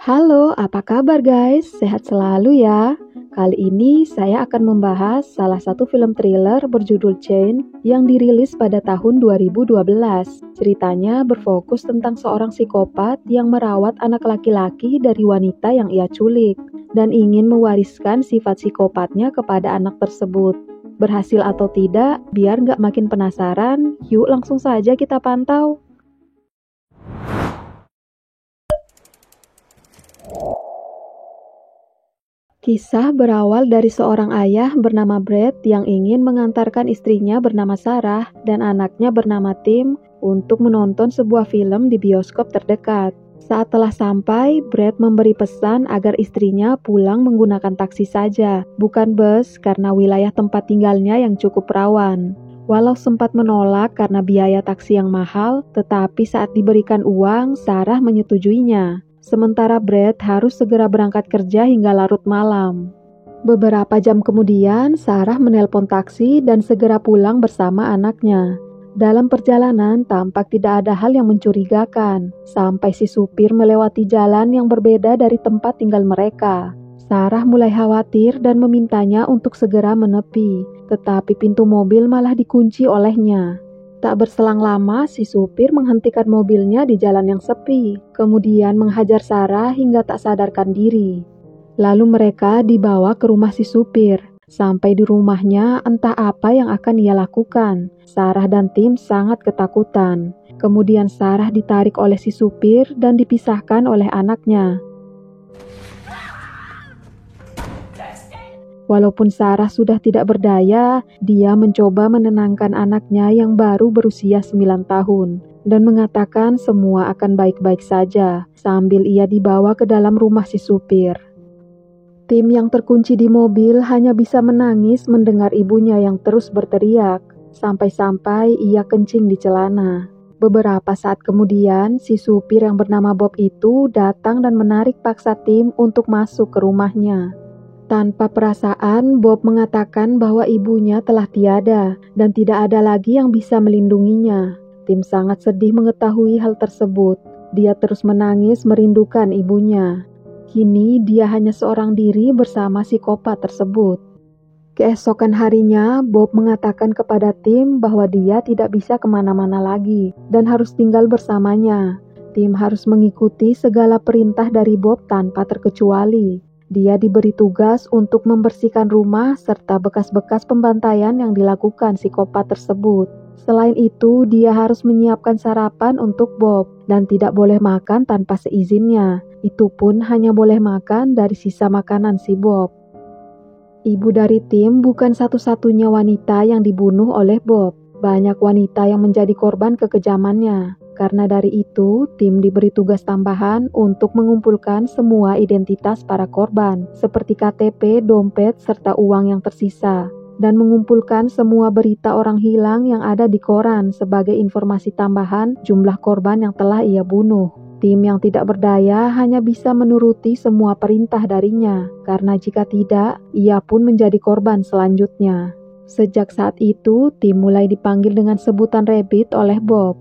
Halo, apa kabar guys? Sehat selalu ya. Kali ini saya akan membahas salah satu film thriller berjudul Chain yang dirilis pada tahun 2012. Ceritanya berfokus tentang seorang psikopat yang merawat anak laki-laki dari wanita yang ia culik dan ingin mewariskan sifat psikopatnya kepada anak tersebut. Berhasil atau tidak, biar nggak makin penasaran, yuk langsung saja kita pantau. Kisah berawal dari seorang ayah bernama Brett yang ingin mengantarkan istrinya bernama Sarah dan anaknya bernama Tim untuk menonton sebuah film di bioskop terdekat. Saat telah sampai, Brett memberi pesan agar istrinya pulang menggunakan taksi saja, bukan bus karena wilayah tempat tinggalnya yang cukup rawan. Walau sempat menolak karena biaya taksi yang mahal, tetapi saat diberikan uang, Sarah menyetujuinya. Sementara Brett harus segera berangkat kerja hingga larut malam. Beberapa jam kemudian, Sarah menelpon taksi dan segera pulang bersama anaknya. Dalam perjalanan, tampak tidak ada hal yang mencurigakan, sampai si supir melewati jalan yang berbeda dari tempat tinggal mereka. Sarah mulai khawatir dan memintanya untuk segera menepi, tetapi pintu mobil malah dikunci olehnya. Tak berselang lama, si supir menghentikan mobilnya di jalan yang sepi, kemudian menghajar Sarah hingga tak sadarkan diri. Lalu mereka dibawa ke rumah si supir. Sampai di rumahnya, entah apa yang akan ia lakukan. Sarah dan Tim sangat ketakutan. Kemudian Sarah ditarik oleh si supir dan dipisahkan oleh anaknya. Walaupun Sarah sudah tidak berdaya, dia mencoba menenangkan anaknya yang baru berusia 9 tahun dan mengatakan semua akan baik-baik saja sambil ia dibawa ke dalam rumah si supir. Tim yang terkunci di mobil hanya bisa menangis mendengar ibunya yang terus berteriak, sampai-sampai ia kencing di celana. Beberapa saat kemudian, si supir yang bernama Bob itu datang dan menarik paksa Tim untuk masuk ke rumahnya. Tanpa perasaan, Bob mengatakan bahwa ibunya telah tiada dan tidak ada lagi yang bisa melindunginya. Tim sangat sedih mengetahui hal tersebut. Dia terus menangis merindukan ibunya. Kini dia hanya seorang diri bersama psikopat tersebut. Keesokan harinya, Bob mengatakan kepada Tim bahwa dia tidak bisa kemana-mana lagi dan harus tinggal bersamanya. Tim harus mengikuti segala perintah dari Bob tanpa terkecuali. Dia diberi tugas untuk membersihkan rumah serta bekas-bekas pembantaian yang dilakukan psikopat tersebut. Selain itu, dia harus menyiapkan sarapan untuk Bob dan tidak boleh makan tanpa seizinnya. Itu pun hanya boleh makan dari sisa makanan si Bob. Ibu dari Tim bukan satu-satunya wanita yang dibunuh oleh Bob. Banyak wanita yang menjadi korban kekejamannya. Karena dari itu, Tim diberi tugas tambahan untuk mengumpulkan semua identitas para korban, seperti KTP, dompet, serta uang yang tersisa, dan mengumpulkan semua berita orang hilang yang ada di koran sebagai informasi tambahan jumlah korban yang telah ia bunuh. Tim yang tidak berdaya hanya bisa menuruti semua perintah darinya, karena jika tidak, ia pun menjadi korban selanjutnya. Sejak saat itu, Tim mulai dipanggil dengan sebutan Rabbit oleh Bob.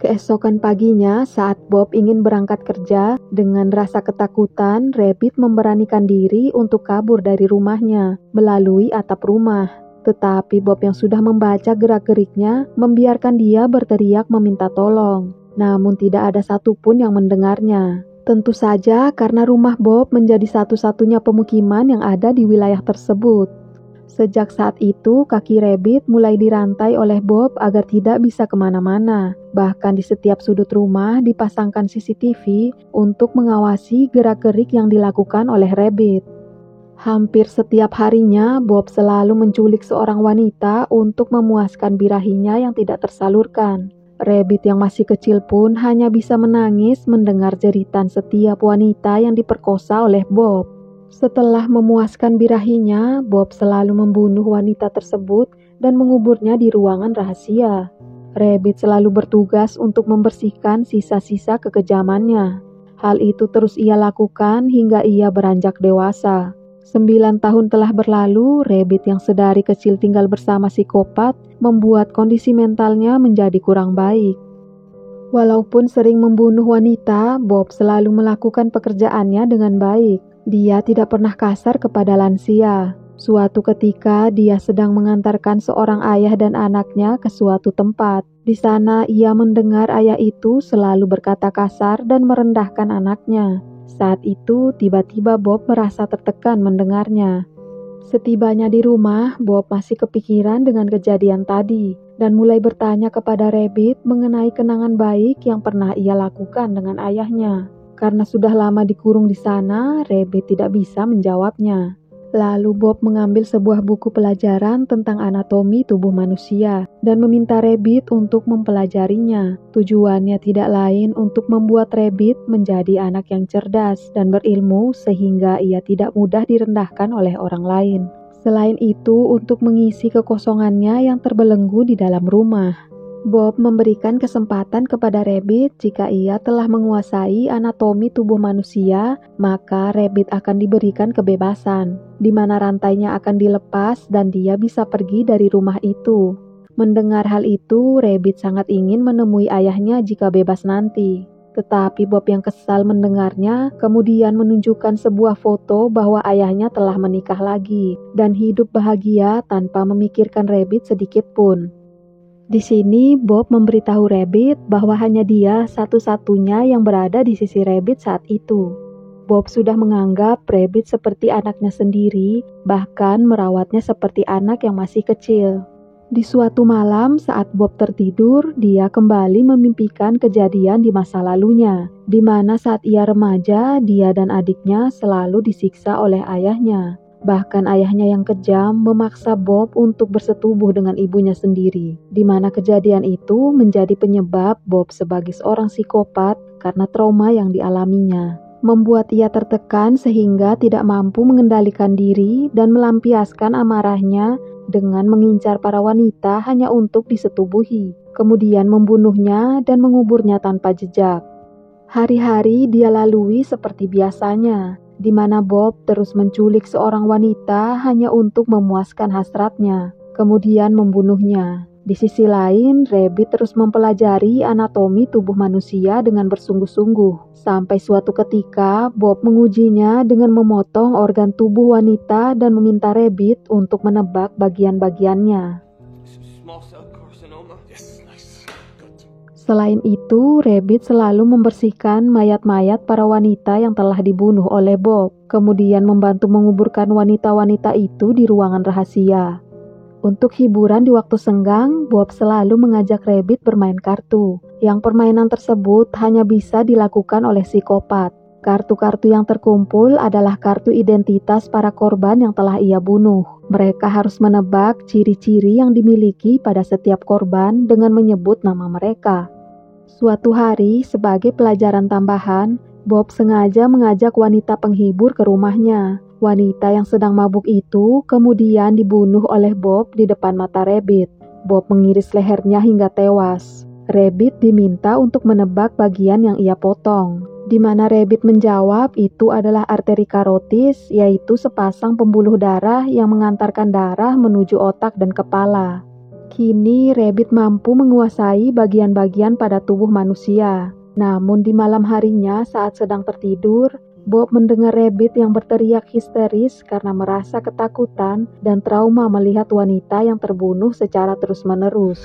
Keesokan paginya, saat Bob ingin berangkat kerja, dengan rasa ketakutan, Rabbit memberanikan diri untuk kabur dari rumahnya melalui atap rumah. Tetapi Bob yang sudah membaca gerak-geriknya membiarkan dia berteriak meminta tolong. Namun tidak ada satupun yang mendengarnya. Tentu saja karena rumah Bob menjadi satu-satunya pemukiman yang ada di wilayah tersebut. Sejak saat itu, kaki Rabbit mulai dirantai oleh Bob agar tidak bisa kemana-mana. Bahkan di setiap sudut rumah dipasangkan CCTV untuk mengawasi gerak-gerik yang dilakukan oleh Rabbit. Hampir setiap harinya, Bob selalu menculik seorang wanita untuk memuaskan birahinya yang tidak tersalurkan. Rabbit yang masih kecil pun hanya bisa menangis mendengar jeritan setiap wanita yang diperkosa oleh Bob. Setelah memuaskan birahinya, Bob selalu membunuh wanita tersebut dan menguburnya di ruangan rahasia. Rabbit selalu bertugas untuk membersihkan sisa-sisa kekejamannya. Hal itu terus ia lakukan hingga ia beranjak dewasa. 9 tahun telah berlalu, Rabbit yang sedari kecil tinggal bersama psikopat membuat kondisi mentalnya menjadi kurang baik. Walaupun sering membunuh wanita, Bob selalu melakukan pekerjaannya dengan baik. Dia tidak pernah kasar kepada lansia. Suatu ketika, dia sedang mengantarkan seorang ayah dan anaknya ke suatu tempat. Di sana, ia mendengar ayah itu selalu berkata kasar dan merendahkan anaknya. Saat itu, tiba-tiba Bob merasa tertekan mendengarnya. Setibanya di rumah, Bob masih kepikiran dengan kejadian tadi dan mulai bertanya kepada Rabbit mengenai kenangan baik yang pernah ia lakukan dengan ayahnya. Karena sudah lama dikurung di sana, Rabbit tidak bisa menjawabnya. Lalu Bob mengambil sebuah buku pelajaran tentang anatomi tubuh manusia dan meminta Rabbit untuk mempelajarinya. Tujuannya tidak lain untuk membuat Rabbit menjadi anak yang cerdas dan berilmu sehingga ia tidak mudah direndahkan oleh orang lain. Selain itu, untuk mengisi kekosongannya yang terbelenggu di dalam rumah. Bob memberikan kesempatan kepada Rabbit jika ia telah menguasai anatomi tubuh manusia, maka Rabbit akan diberikan kebebasan, di mana rantainya akan dilepas dan dia bisa pergi dari rumah itu. Mendengar hal itu, Rabbit sangat ingin menemui ayahnya jika bebas nanti. Tetapi Bob yang kesal mendengarnya, kemudian menunjukkan sebuah foto bahwa ayahnya telah menikah lagi dan hidup bahagia tanpa memikirkan Rabbit sedikit pun. Di sini, Bob memberitahu Rabbit bahwa hanya dia satu-satunya yang berada di sisi Rabbit saat itu. Bob sudah menganggap Rabbit seperti anaknya sendiri, bahkan merawatnya seperti anak yang masih kecil. Di suatu malam saat Bob tertidur, dia kembali memimpikan kejadian di masa lalunya, di mana saat ia remaja, dia dan adiknya selalu disiksa oleh ayahnya. Bahkan ayahnya yang kejam memaksa Bob untuk bersetubuh dengan ibunya sendiri, di mana kejadian itu menjadi penyebab Bob sebagai seorang psikopat karena trauma yang dialaminya. Membuat ia tertekan sehingga tidak mampu mengendalikan diri dan melampiaskan amarahnya dengan mengincar para wanita hanya untuk disetubuhi, kemudian membunuhnya dan menguburnya tanpa jejak. Hari-hari dia lalui seperti biasanya, di mana Bob terus menculik seorang wanita hanya untuk memuaskan hasratnya, kemudian membunuhnya. Di sisi lain, Rabbit terus mempelajari anatomi tubuh manusia dengan bersungguh-sungguh. Sampai suatu ketika, Bob mengujinya dengan memotong organ tubuh wanita dan meminta Rabbit untuk menebak bagian-bagiannya. Selain itu, Rabbit selalu membersihkan mayat-mayat para wanita yang telah dibunuh oleh Bob, kemudian membantu menguburkan wanita-wanita itu di ruangan rahasia. Untuk hiburan di waktu senggang, Bob selalu mengajak Rabbit bermain kartu, yang permainan tersebut hanya bisa dilakukan oleh psikopat. Kartu-kartu yang terkumpul adalah kartu identitas para korban yang telah ia bunuh. Mereka harus menebak ciri-ciri yang dimiliki pada setiap korban dengan menyebut nama mereka. Suatu hari, sebagai pelajaran tambahan, Bob sengaja mengajak wanita penghibur ke rumahnya. Wanita yang sedang mabuk itu kemudian dibunuh oleh Bob di depan mata Rabbit. Bob mengiris lehernya hingga tewas. Rabbit diminta untuk menebak bagian yang ia potong, di mana Rabbit menjawab itu adalah arteri karotis, yaitu sepasang pembuluh darah yang mengantarkan darah menuju otak dan kepala. Kini Rabbit mampu menguasai bagian-bagian pada tubuh manusia. Namun di malam harinya saat sedang tertidur, Bob mendengar Rabbit yang berteriak histeris karena merasa ketakutan dan trauma melihat wanita yang terbunuh secara terus-menerus.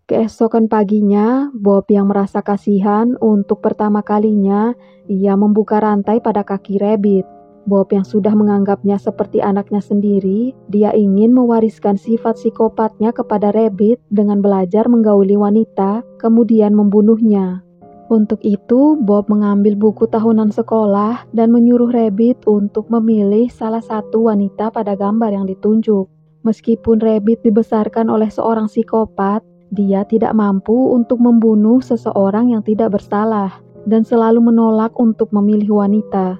Keesokan paginya, Bob yang merasa kasihan untuk pertama kalinya, ia membuka rantai pada kaki Rabbit. Bob yang sudah menganggapnya seperti anaknya sendiri, dia ingin mewariskan sifat psikopatnya kepada Rabbit dengan belajar menggauli wanita, kemudian membunuhnya. Untuk itu, Bob mengambil buku tahunan sekolah dan menyuruh Rabbit untuk memilih salah satu wanita pada gambar yang ditunjuk. Meskipun Rabbit dibesarkan oleh seorang psikopat, dia tidak mampu untuk membunuh seseorang yang tidak bersalah dan selalu menolak untuk memilih wanita.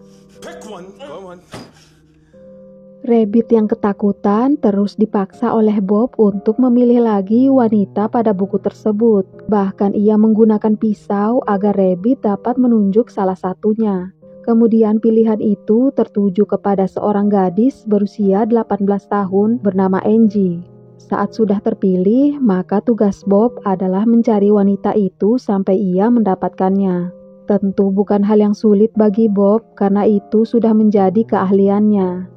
Rabbit yang ketakutan terus dipaksa oleh Bob untuk memilih lagi wanita pada buku tersebut. Bahkan ia menggunakan pisau agar Rabbit dapat menunjuk salah satunya. Kemudian pilihan itu tertuju kepada seorang gadis berusia 18 tahun bernama Angie. Saat sudah terpilih, maka tugas Bob adalah mencari wanita itu sampai ia mendapatkannya. Tentu bukan hal yang sulit bagi Bob karena itu sudah menjadi keahliannya.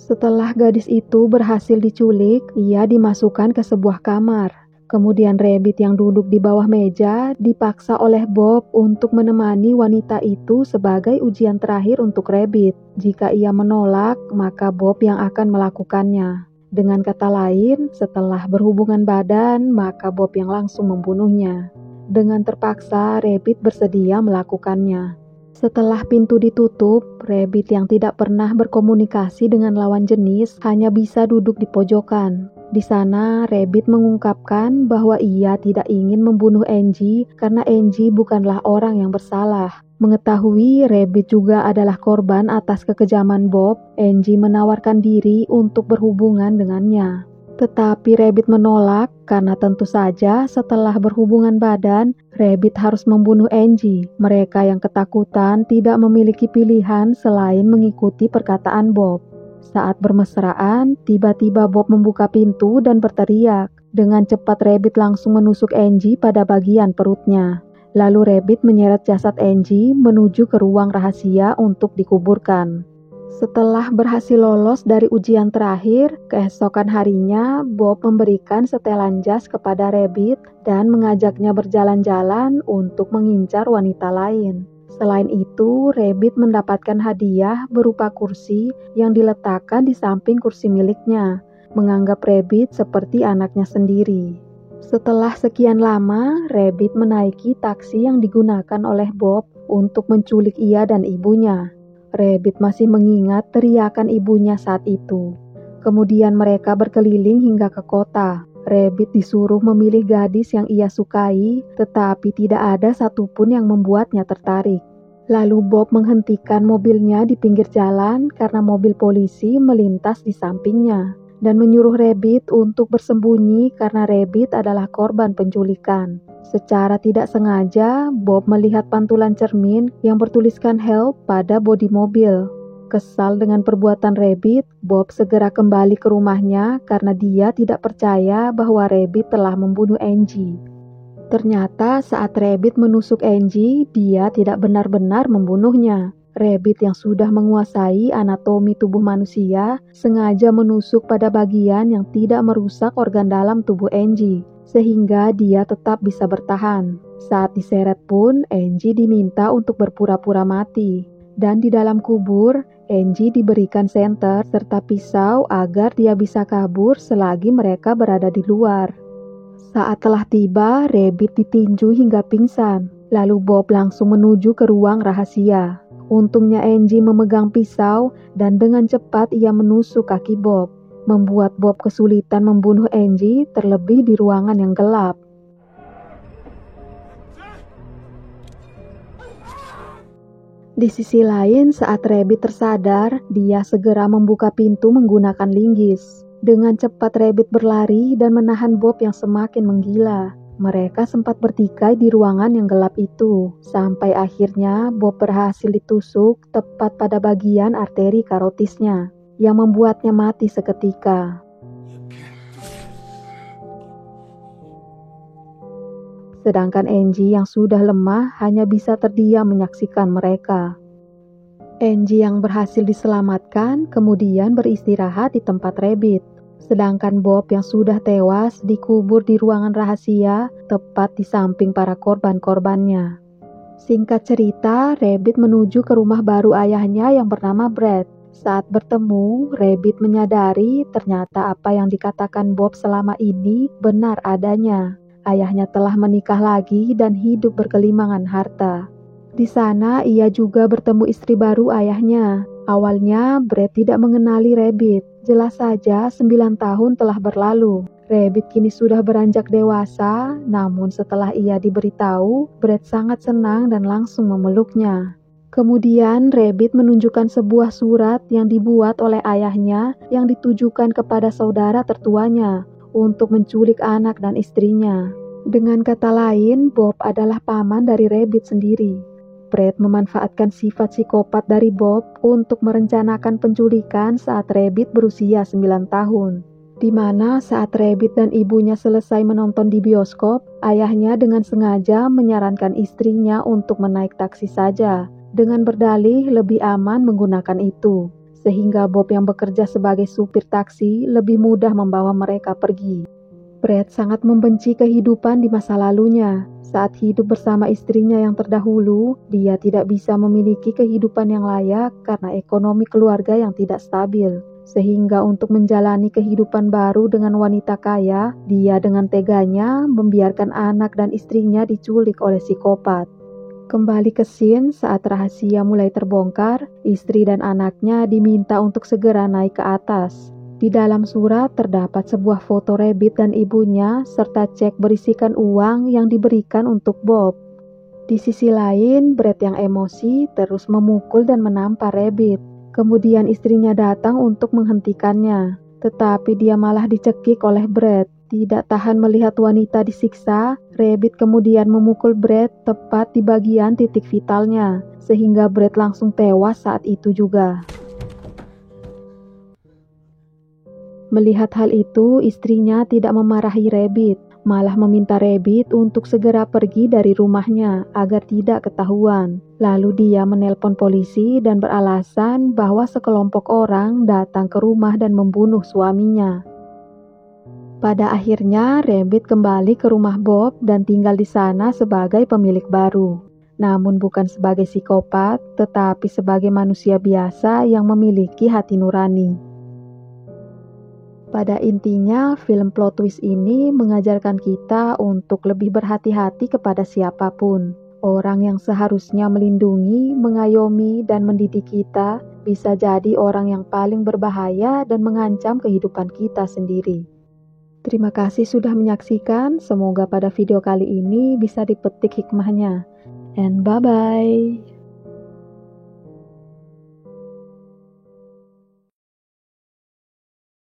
Setelah gadis itu berhasil diculik, ia dimasukkan ke sebuah kamar. Kemudian Rabbit yang duduk di bawah meja dipaksa oleh Bob untuk menemani wanita itu sebagai ujian terakhir untuk Rabbit. Jika ia menolak, maka Bob yang akan melakukannya. Dengan kata lain, setelah berhubungan badan, maka Bob yang langsung membunuhnya. Dengan terpaksa, Rabbit bersedia melakukannya. Setelah pintu ditutup, Rabbit yang tidak pernah berkomunikasi dengan lawan jenis hanya bisa duduk di pojokan. Di sana, Rabbit mengungkapkan bahwa ia tidak ingin membunuh Angie karena Angie bukanlah orang yang bersalah. Mengetahui Rabbit juga adalah korban atas kekejaman Bob, Angie menawarkan diri untuk berhubungan dengannya. Tetapi Rabbit menolak karena tentu saja setelah berhubungan badan, Rabbit harus membunuh Angie. Mereka yang ketakutan tidak memiliki pilihan selain mengikuti perkataan Bob. Saat bermesraan, tiba-tiba Bob membuka pintu dan berteriak. Dengan cepat Rabbit langsung menusuk Angie pada bagian perutnya. Lalu Rabbit menyeret jasad Angie menuju ke ruang rahasia untuk dikuburkan. Setelah berhasil lolos dari ujian terakhir, keesokan harinya Bob memberikan setelan jas kepada Rabbit dan mengajaknya berjalan-jalan untuk mengincar wanita lain. Selain itu, Rabbit mendapatkan hadiah berupa kursi yang diletakkan di samping kursi miliknya, menganggap Rabbit seperti anaknya sendiri. Setelah sekian lama, Rabbit menaiki taksi yang digunakan oleh Bob untuk menculik ia dan ibunya. Rabbit masih mengingat teriakan ibunya saat itu. Kemudian mereka berkeliling hingga ke kota. Rabbit disuruh memilih gadis yang ia sukai, tetapi tidak ada satupun yang membuatnya tertarik. Lalu Bob menghentikan mobilnya di pinggir jalan karena mobil polisi melintas di sampingnya, dan menyuruh Rabbit untuk bersembunyi karena Rabbit adalah korban penculikan. Secara tidak sengaja, Bob melihat pantulan cermin yang bertuliskan help pada bodi mobil. Kesal dengan perbuatan Rabbit, Bob segera kembali ke rumahnya karena dia tidak percaya bahwa Rabbit telah membunuh Angie. Ternyata saat Rabbit menusuk Angie, dia tidak benar-benar membunuhnya. Rabbit yang sudah menguasai anatomi tubuh manusia sengaja menusuk pada bagian yang tidak merusak organ dalam tubuh Angie, sehingga dia tetap bisa bertahan. Saat diseret pun, Angie diminta untuk berpura-pura mati. Dan di dalam kubur, Angie diberikan senter serta pisau agar dia bisa kabur selagi mereka berada di luar. Saat telah tiba, Rabbit ditinju hingga pingsan. Lalu Bob langsung menuju ke ruang rahasia. Untungnya Angie memegang pisau dan dengan cepat ia menusuk kaki Bob, membuat Bob kesulitan membunuh Angie terlebih di ruangan yang gelap. Di sisi lain, saat Rabbit tersadar, dia segera membuka pintu menggunakan linggis. Dengan cepat Rabbit berlari dan menahan Bob yang semakin menggila. Mereka sempat bertikai di ruangan yang gelap itu, sampai akhirnya Bob berhasil ditusuk tepat pada bagian arteri karotisnya, yang membuatnya mati seketika. Sedangkan Angie yang sudah lemah hanya bisa terdiam menyaksikan mereka. Angie yang berhasil diselamatkan kemudian beristirahat di tempat Rabbit. Sedangkan Bob yang sudah tewas dikubur di ruangan rahasia tepat di samping para korban-korbannya. Singkat cerita, Rabbit menuju ke rumah baru ayahnya yang bernama Brad. Saat bertemu, Rabbit menyadari ternyata apa yang dikatakan Bob selama ini benar adanya. Ayahnya telah menikah lagi dan hidup berkelimangan harta. Di sana ia juga bertemu istri baru ayahnya. Awalnya Brad tidak mengenali Rabbit. Jelas saja 9 tahun telah berlalu. Rabbit kini sudah beranjak dewasa, namun setelah ia diberitahu, Brad sangat senang dan langsung memeluknya. Kemudian Rabbit menunjukkan sebuah surat yang dibuat oleh ayahnya yang ditujukan kepada saudara tertuanya untuk menculik anak dan istrinya. Dengan kata lain, Bob adalah paman dari Rabbit sendiri. Brad memanfaatkan sifat psikopat dari Bob untuk merencanakan penculikan saat Rabbit berusia 9 tahun. Di mana saat Rabbit dan ibunya selesai menonton di bioskop, ayahnya dengan sengaja menyarankan istrinya untuk menaik taksi saja, dengan berdalih lebih aman menggunakan itu. Sehingga Bob yang bekerja sebagai supir taksi lebih mudah membawa mereka pergi. Brad sangat membenci kehidupan di masa lalunya. Saat hidup bersama istrinya yang terdahulu, dia tidak bisa memiliki kehidupan yang layak karena ekonomi keluarga yang tidak stabil. Sehingga untuk menjalani kehidupan baru dengan wanita kaya, dia dengan teganya membiarkan anak dan istrinya diculik oleh psikopat. Kembali ke scene saat rahasia mulai terbongkar, istri dan anaknya diminta untuk segera naik ke atas. Di dalam surat terdapat sebuah foto Rabbit dan ibunya serta cek berisikan uang yang diberikan untuk Bob. Di sisi lain, Brad yang emosi terus memukul dan menampar Rabbit. Kemudian istrinya datang untuk menghentikannya, tetapi dia malah dicekik oleh Brad. Tidak tahan melihat wanita disiksa, Rabbit kemudian memukul Brad tepat di bagian titik vitalnya, sehingga Brad langsung tewas saat itu juga. Melihat hal itu, istrinya tidak memarahi Rabbit, malah meminta Rabbit untuk segera pergi dari rumahnya agar tidak ketahuan. Lalu dia menelpon polisi dan beralasan bahwa sekelompok orang datang ke rumah dan membunuh suaminya. Pada akhirnya, Rabbit kembali ke rumah Bob dan tinggal di sana sebagai pemilik baru. Namun bukan sebagai psikopat, tetapi sebagai manusia biasa yang memiliki hati nurani. Pada intinya, film plot twist ini mengajarkan kita untuk lebih berhati-hati kepada siapapun. Orang yang seharusnya melindungi, mengayomi, dan mendidik kita bisa jadi orang yang paling berbahaya dan mengancam kehidupan kita sendiri. Terima kasih sudah menyaksikan, semoga pada video kali ini bisa dipetik hikmahnya. And bye-bye.